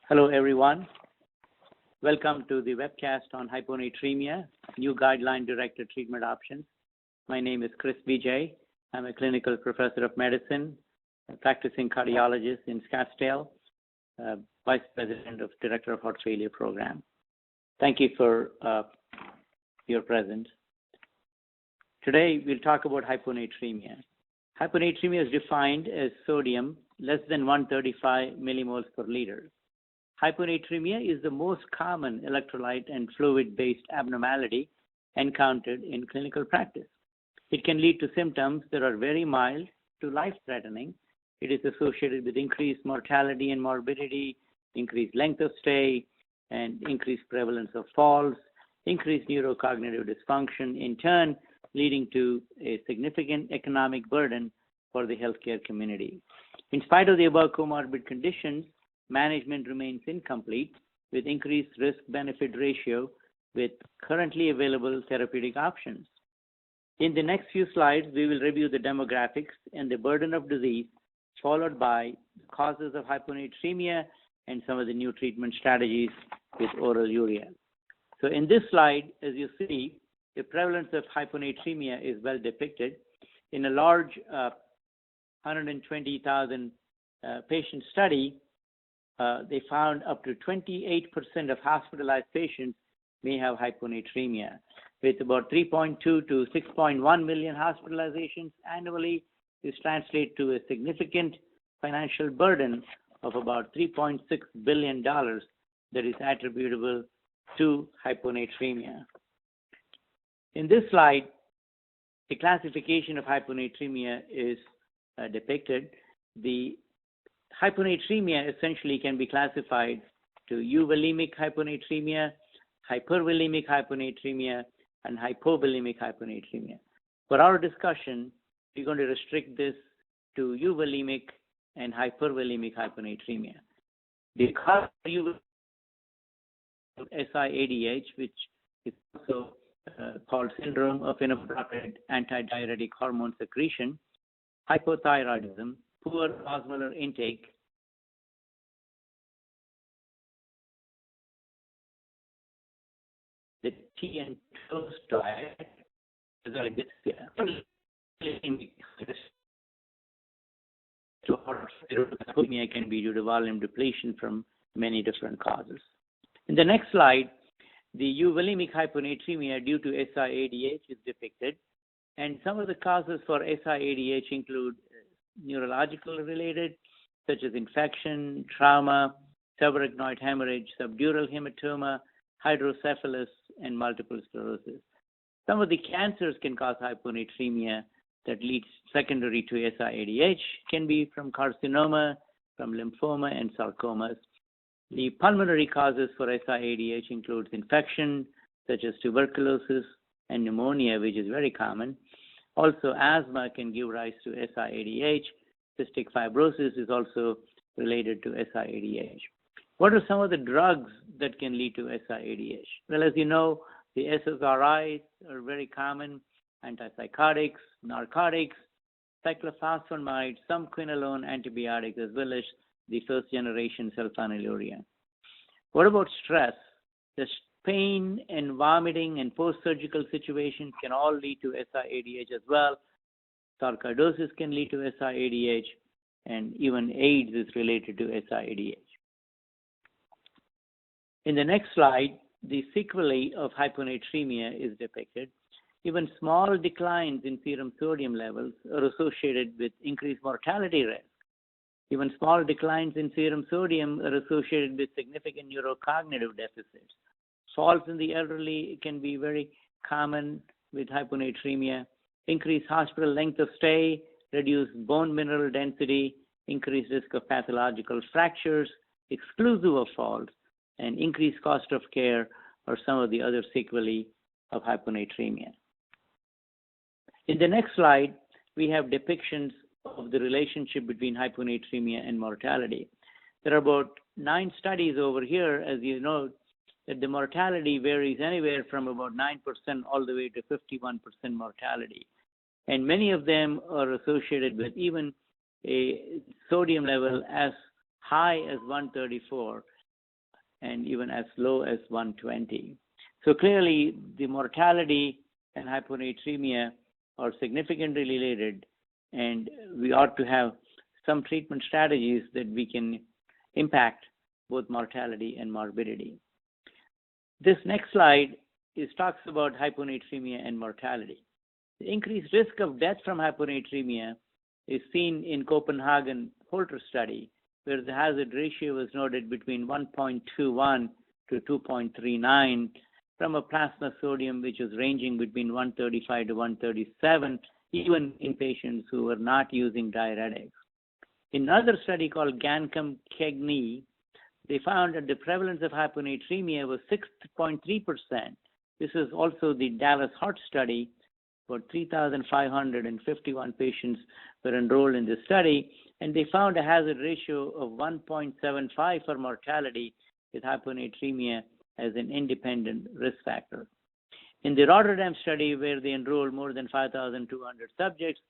Hello, everyone. Welcome to the webcast on hyponatremia, new guideline-directed treatment options. My name is Chris Vijay. I'm a clinical professor of medicine, a practicing cardiologist in Scottsdale, vice president of director of heart failure program. Thank you for your presence. Today, we'll talk about hyponatremia. Hyponatremia is defined as sodium less than 135 millimoles per liter. Hyponatremia is the most common electrolyte and fluid-based abnormality encountered in clinical practice. It can lead to symptoms that are very mild to life-threatening. It is associated with increased mortality and morbidity, increased length of stay, and increased prevalence of falls, increased neurocognitive dysfunction, in turn leading to a significant economic burden for the healthcare community. In spite of the above comorbid conditions, management remains incomplete with increased risk-benefit ratio with currently available therapeutic options. In the next few slides, we will review the demographics and the burden of disease, followed by causes of hyponatremia and some of the new treatment strategies with oral urea. So in this slide, as you see, the prevalence of hyponatremia is well depicted. In a large 120,000 patient study, they found up to 28% of hospitalized patients may have hyponatremia. With about 3.2 to 6.1 million hospitalizations annually, this translates to a significant financial burden of about $3.6 billion that is attributable to hyponatremia. In this slide, the classification of hyponatremia is depicted. The hyponatremia essentially can be classified to euvolemic hyponatremia, hypervolemic hyponatremia, and hypovolemic hyponatremia. For our discussion, we're going to restrict this to euvolemic and hypervolemic hyponatremia. Because of SIADH, which is also called syndrome of inappropriate antidiuretic hormone secretion, hypothyroidism, poor osmolar intake, the tea and toast diet, hyponatremia can be due to volume depletion from many different causes. In the next slide, the euvolemic hyponatremia due to SIADH is depicted, and some of the causes for SIADH include neurological related, such as infection, trauma, subarachnoid hemorrhage, subdural hematoma, hydrocephalus, and multiple sclerosis. Some of the cancers can cause hyponatremia that leads secondary to SIADH, can be from carcinoma, from lymphoma, and sarcomas. The pulmonary causes for SIADH includes infection, such as tuberculosis and pneumonia, which is very common. Also, asthma can give rise to SIADH. Cystic fibrosis is also related to SIADH. What are some of the drugs that can lead to SIADH? Well, as you know, the SSRIs are very common: antipsychotics, narcotics, cyclophosphamide, some quinolone antibiotics, as well as the first-generation sulfonylurea. What about stress? The pain and vomiting and post-surgical situations can all lead to SIADH as well. Sarcoidosis can lead to SIADH, and even AIDS is related to SIADH. In the next slide, the sequelae of hyponatremia is depicted. Even small declines in serum sodium levels are associated with increased mortality risk. Even small declines in serum sodium are associated with significant neurocognitive deficits. Falls in the elderly can be very common with hyponatremia. Increased hospital length of stay, reduced bone mineral density, increased risk of pathological fractures, exclusive of falls, and increased cost of care are some of the other sequelae of hyponatremia. In the next slide, we have depictions of the relationship between hyponatremia and mortality. There are about 9 studies over here, as you know, that the mortality varies anywhere from about 9% all the way to 51% mortality. And many of them are associated with even a sodium level as high as 134. and even as low as 120. So clearly, the mortality and hyponatremia are significantly related, and we ought to have some treatment strategies that we can impact both mortality and morbidity. This next slide talks about hyponatremia and mortality. The increased risk of death from hyponatremia is seen in Copenhagen Holter study, where the hazard ratio was noted between 1.21 to 2.39 from a plasma sodium which was ranging between 135 to 137, even in patients who were not using diuretics. In another study called Gancom-Kegney, they found that the prevalence of hyponatremia was 6.3%. This is also the Dallas Heart study, where 3,551 patients were enrolled in this study, and they found a hazard ratio of 1.75 for mortality with hyponatremia as an independent risk factor. In the Rotterdam study, where they enrolled more than 5,200 subjects,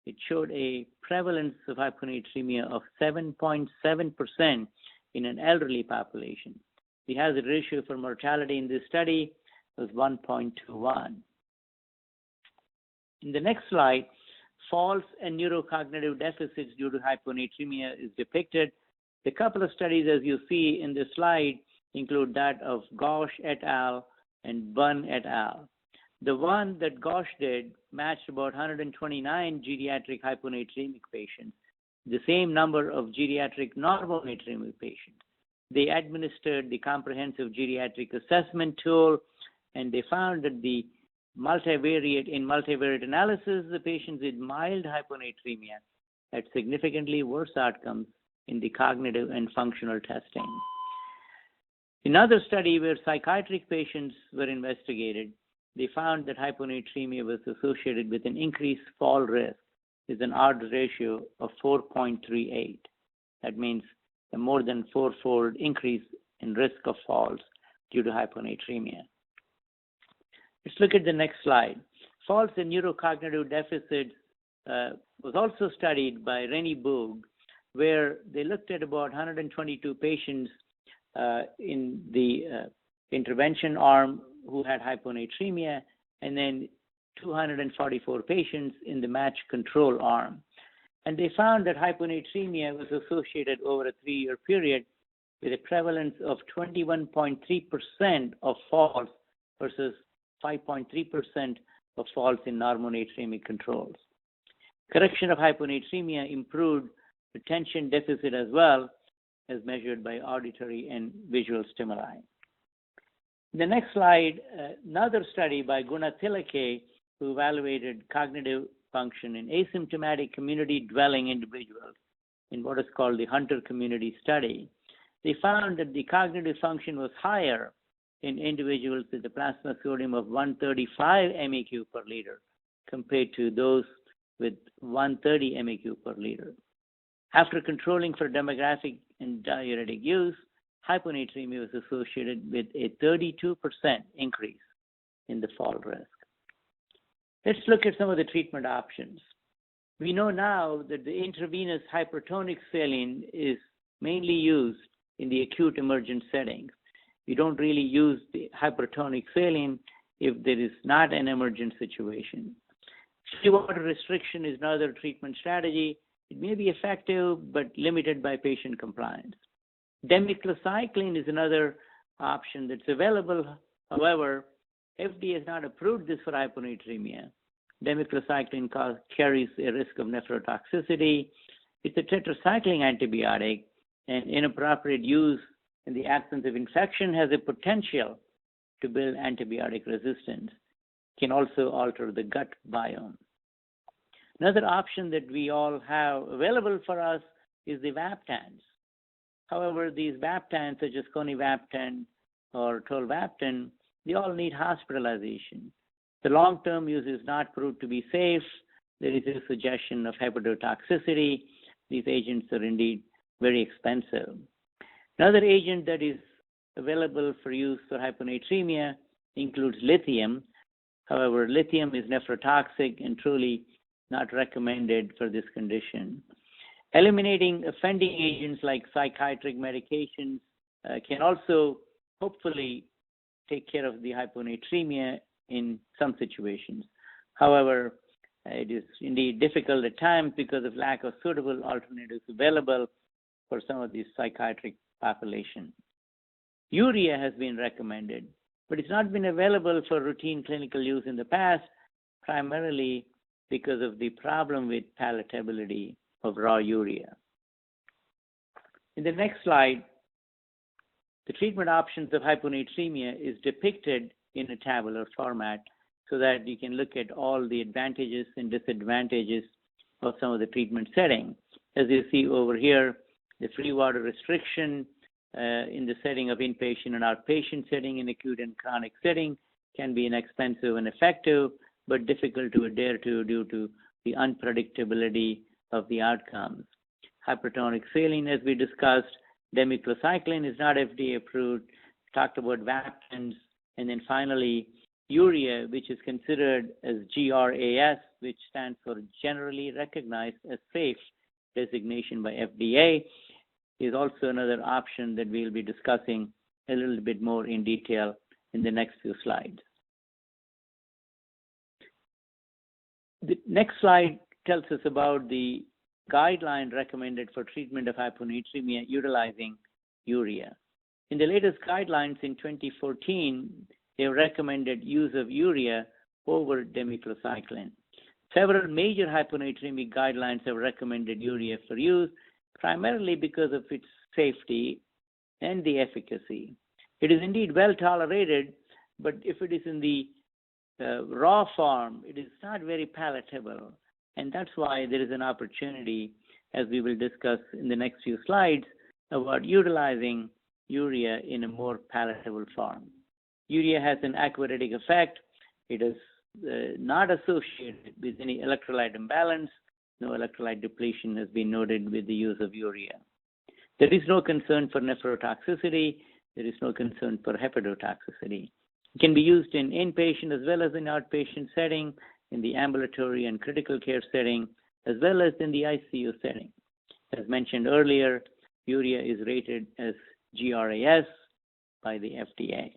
it showed a prevalence of hyponatremia of 7.7% in an elderly population. The hazard ratio for mortality in this study was 1.21. In the next slide, falls and neurocognitive deficits due to hyponatremia is depicted. The couple of studies, as you see in this slide, include that of Ghosh et al. And Bunn et al. The one that Ghosh did matched about 129 geriatric hyponatremic patients, the same number of geriatric normonatremic patients. They administered the comprehensive geriatric assessment tool, and they found that in multivariate analysis, the patients with mild hyponatremia had significantly worse outcomes in the cognitive and functional testing. Another study where psychiatric patients were investigated, they found that hyponatremia was associated with an increased fall risk with an odds ratio of 4.38. That means a more than fourfold increase in risk of falls due to hyponatremia. Let's look at the next slide. Falls and neurocognitive deficits was also studied by Rennie Boog, where they looked at about 122 patients in the intervention arm who had hyponatremia, and then 244 patients in the match control arm. And they found that hyponatremia was associated over a 3-year period with a prevalence of 21.3% of falls versus 5.3% of falls in normonatremic controls. Correction of hyponatremia improved attention deficit as well, as measured by auditory and visual stimuli. The next slide, another study by Gunathilake, who evaluated cognitive function in asymptomatic community-dwelling individuals in what is called the Hunter Community Study. They found that the cognitive function was higher in individuals with a plasma sodium of 135 MEq per liter compared to those with 130 MEq per liter. After controlling for demographic and diuretic use, hyponatremia was associated with a 32% increase in the fall risk. Let's look at some of the treatment options. We know now that the intravenous hypertonic saline is mainly used in the acute emergent settings. We don't really use the hypertonic saline if there is not an emergent situation. Seawater restriction is another treatment strategy. It may be effective, but limited by patient compliance. Demiclocycline is another option that's available. However, FDA has not approved this for hyponatremia. Demiclocycline carries a risk of nephrotoxicity. It's a tetracycline antibiotic, and inappropriate use in the absence of infection has a potential to build antibiotic resistance. It can also alter the gut biome. Another option that we all have available for us is the Vaptans. However, these Vaptans, such as Conivaptan or Tolvaptan, they all need hospitalization. The long-term use is not proved to be safe. There is a suggestion of hepatotoxicity. These agents are indeed very expensive. Another agent that is available for use for hyponatremia includes lithium. However, lithium is nephrotoxic and truly not recommended for this condition. Eliminating offending agents like psychiatric medications can also hopefully take care of the hyponatremia in some situations. However, it is indeed difficult at times because of lack of suitable alternatives available for some of these psychiatric populations. Urea has been recommended, but it's not been available for routine clinical use in the past, primarily because of the problem with palatability of raw urea. In the next slide, the treatment options of hyponatremia is depicted in a tabular format so that you can look at all the advantages and disadvantages of some of the treatment settings. As you see over here, the free water restriction in the setting of inpatient and outpatient setting in acute and chronic setting can be inexpensive and effective, but difficult to adhere to due to the unpredictability of the outcomes. Hypertonic saline, as we discussed, demiclocycline is not FDA approved, talked about Vaptans, and then finally urea, which is considered as GRAS, which stands for Generally Recognized as Safe designation by FDA, is also another option that we'll be discussing a little bit more in detail in the next few slides. The next slide tells us about the guideline recommended for treatment of hyponatremia utilizing urea. In the latest guidelines in 2014, they recommended use of urea over demiclocycline. Several major hyponatremic guidelines have recommended urea for use, primarily because of its safety and the efficacy. It is indeed well tolerated, but if it is in the raw form, it is not very palatable. And that's why there is an opportunity, as we will discuss in the next few slides, about utilizing urea in a more palatable form. Urea has an aquaretic effect. It is not associated with any electrolyte imbalance. No electrolyte depletion has been noted with the use of urea. There is no concern for nephrotoxicity. There is no concern for hepatotoxicity. It can be used in inpatient as well as in outpatient setting, in the ambulatory and critical care setting, as well as in the ICU setting. As mentioned earlier, urea is rated as GRAS by the FDA.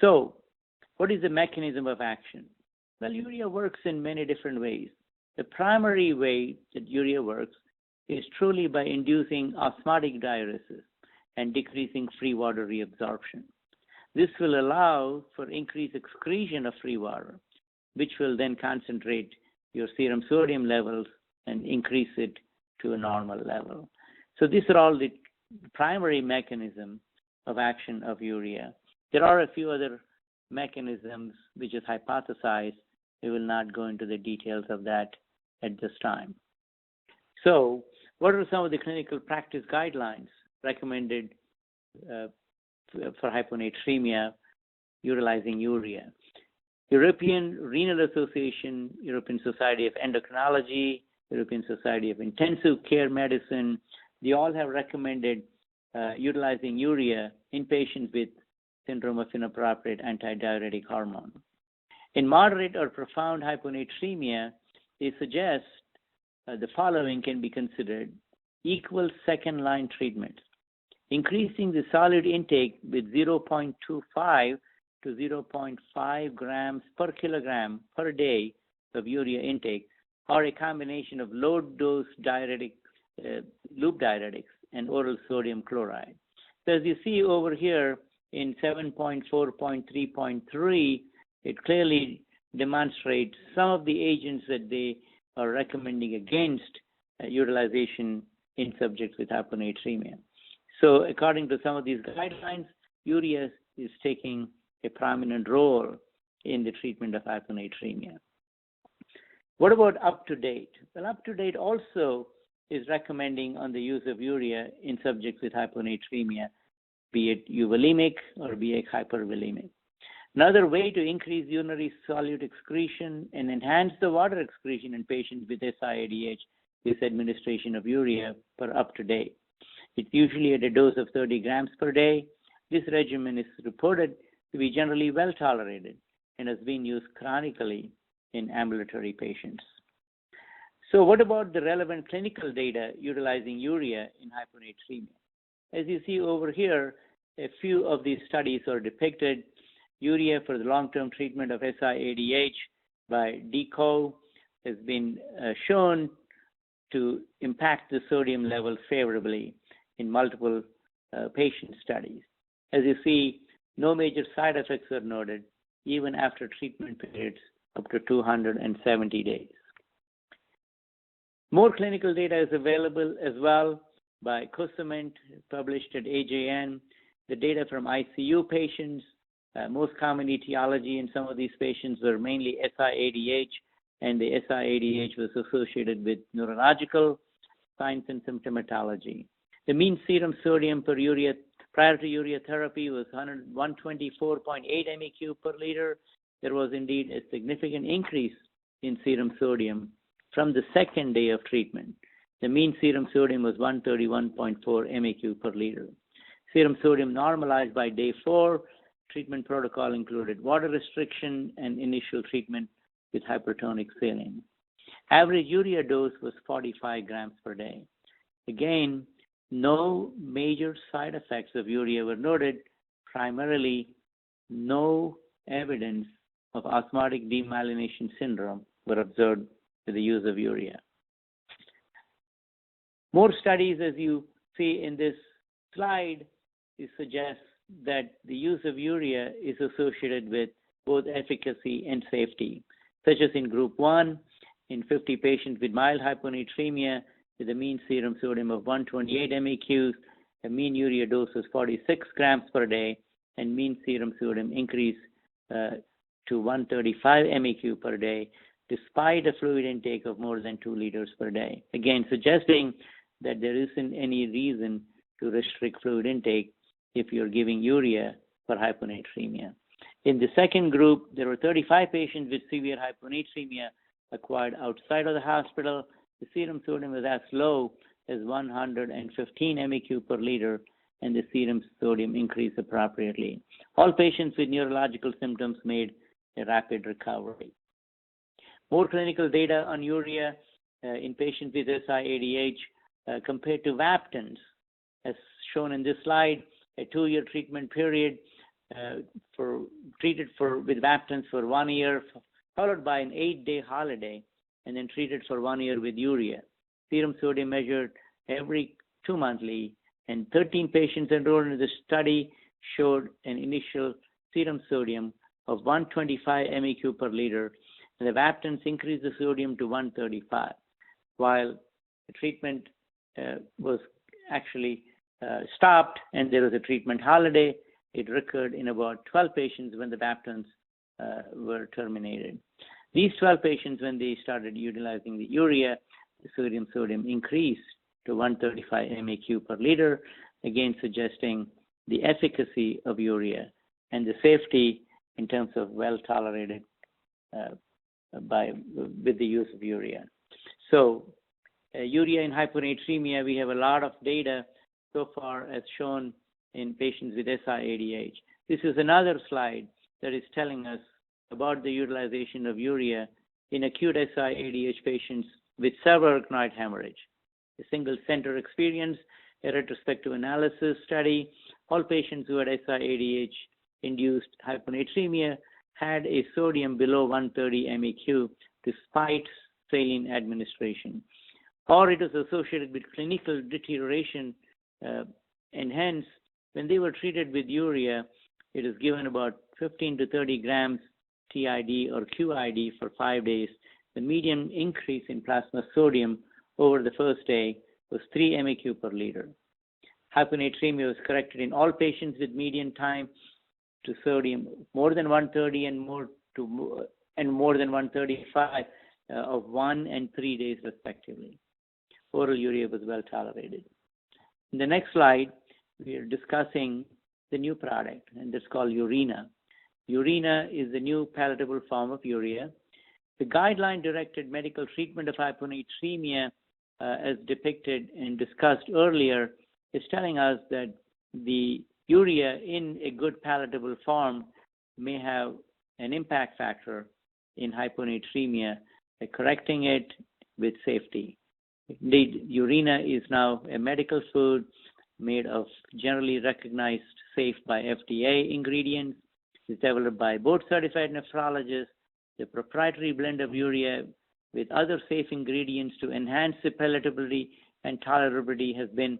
So, what is the mechanism of action? Well, urea works in many different ways. The primary way that urea works is truly by inducing osmotic diuresis and decreasing free water reabsorption. This will allow for increased excretion of free water, which will then concentrate your serum sodium levels and increase it to a normal level. So these are all the primary mechanisms of action of urea. There are a few other mechanisms which is hypothesized. We will not go into the details of that at this time. So what are some of the clinical practice guidelines recommended for hyponatremia utilizing urea? European Renal Association, European Society of Endocrinology, European Society of Intensive Care Medicine, they all have recommended utilizing urea in patients with syndrome of inappropriate antidiuretic hormone. In moderate or profound hyponatremia, they suggest the following can be considered: equal second-line treatment, increasing the solid intake with 0.25 to 0.5 grams per kilogram per day of urea intake, or a combination of low-dose diuretic, loop diuretics and oral sodium chloride. So as you see over here in 7.4.3.3, it clearly demonstrates some of the agents that they are recommending against utilization in subjects with hyponatremia. So according to some of these guidelines, urea is taking a prominent role in the treatment of hyponatremia. What about up-to-date? Well, up-to-date also is recommending on the use of urea in subjects with hyponatremia, be it euvolemic or be it hypervolemic. Another way to increase urinary solute excretion and enhance the water excretion in patients with SIADH is administration of urea per up-to-date. It's usually at a dose of 30 grams per day. This regimen is reported to be generally well tolerated and has been used chronically in ambulatory patients. So what about the relevant clinical data utilizing urea in hyponatremia? As you see over here, a few of these studies are depicted. Urea for the long-term treatment of SIADH by DCO has been shown to impact the sodium levels favorably in multiple patient studies. As you see, no major side effects are noted even after treatment periods up to 270 days. More clinical data is available as well by Kusament, published at AJN. The data from ICU patients, most common etiology in some of these patients were mainly SIADH, and the SIADH was associated with neurological signs and symptomatology. The mean serum sodium per urea prior to urea therapy was 124.8 MEq per liter. There was indeed a significant increase in serum sodium from the second day of treatment. The mean serum sodium was 131.4 MEq per liter. Serum sodium normalized by day 4. Treatment protocol included water restriction and initial treatment with hypertonic saline. Average urea dose was 45 grams per day. Again, no major side effects of urea were noted, primarily no evidence of osmotic demyelination syndrome were observed with the use of urea. More studies, as you see in this slide, suggest that the use of urea is associated with both efficacy and safety, such as in group 1, in 50 patients with mild hyponatremia with a mean serum sodium of 128 MEqs, the mean urea dose was 46 grams per day, and mean serum sodium increased to 135 MEq per day, despite a fluid intake of more than 2 liters per day. Again, suggesting that there isn't any reason to restrict fluid intake if you're giving urea for hyponatremia. In the second group, there were 35 patients with severe hyponatremia acquired outside of the hospital. The serum sodium was as low as 115 MEq per liter, and the serum sodium increased appropriately. All patients with neurological symptoms made a rapid recovery. More clinical data on urea in patients with SIADH compared to Vaptans, as shown in this slide. A 2-year treatment period treated with Vaptans for 1 year, followed by an 8-day holiday, and then treated for 1 year with urea. Serum sodium measured every 2 monthly, and 13 patients enrolled in the study showed an initial serum sodium of 125 MEq per liter, and the Vaptans increased the sodium to 135. While the treatment was actually stopped and there was a treatment holiday, it recurred in about 12 patients when the Vaptans were terminated. These 12 patients, when they started utilizing the urea, the sodium increased to 135 MEq per liter, again suggesting the efficacy of urea and the safety in terms of well tolerated with the use of urea. So urea in hyponatremia, we have a lot of data so far as shown in patients with SIADH. This is another slide that is telling us about the utilization of urea in acute SIADH patients with subarachnoid hemorrhage. A single center experience, a retrospective analysis study. All patients who had SIADH induced hyponatremia had a sodium below 130 MEq despite saline administration, or it was associated with clinical deterioration, and hence when they were treated with urea, it is given about 15 to 30 grams TID or QID for 5 days. The median increase in plasma sodium over the first day was 3 MEq per liter. Hyponatremia was corrected in all patients with median time to sodium more than 130 and more than 135 of 1 and 3 days respectively. Oral urea was well tolerated. In the next slide, we are discussing the new product, and it's called ure-Na. Ure-Na is the new palatable form of urea. The guideline-directed medical treatment of hyponatremia, as depicted and discussed earlier, is telling us that the urea in a good palatable form may have an impact factor in hyponatremia by correcting it with safety. Indeed, ure-Na is now a medical food made of generally recognized safe by FDA ingredients. It's developed by board-certified nephrologists. The proprietary blend of urea with other safe ingredients to enhance the palatability and tolerability has been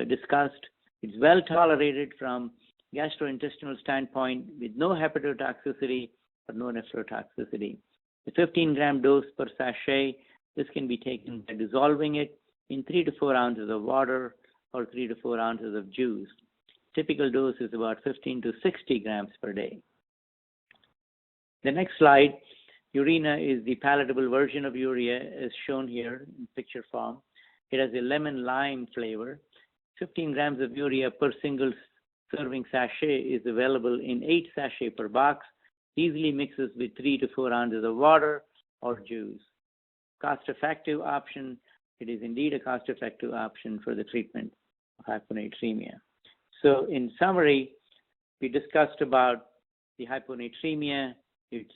discussed. It's well tolerated from gastrointestinal standpoint with no hepatotoxicity or no nephrotoxicity. The 15-gram dose per sachet, this can be taken by dissolving it in 3 to 4 ounces of water or 3 to 4 ounces of juice. Typical dose is about 15 to 60 grams per day. The next slide, ure-Na is the palatable version of urea as shown here in picture form. It has a lemon-lime flavor. 15 grams of urea per single serving sachet is available in 8 sachets per box, easily mixes with 3 to 4 ounces of water or juice. Cost-effective option, it is indeed a cost-effective option for the treatment of hyponatremia. So in summary, we discussed about the hyponatremia, its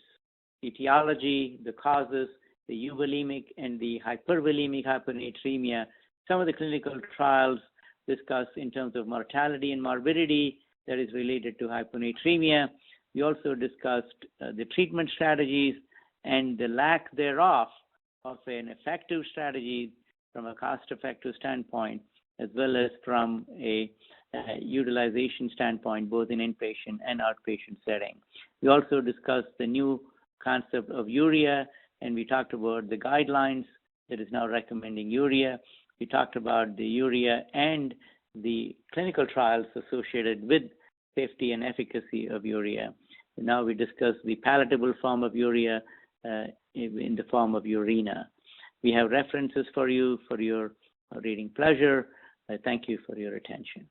etiology, the causes, the euvolemic and the hypervolemic hyponatremia. Some of the clinical trials discussed in terms of mortality and morbidity that is related to hyponatremia. We also discussed the treatment strategies and the lack thereof of an effective strategy from a cost-effective standpoint, as well as from a utilization standpoint, both in inpatient and outpatient setting. We also discussed the new concept of urea, and we talked about the guidelines that is now recommending urea. We talked about the urea and the clinical trials associated with safety and efficacy of urea. And now we discuss the palatable form of urea in the form of ure-Na. We have references for you for your reading pleasure. I thank you for your attention.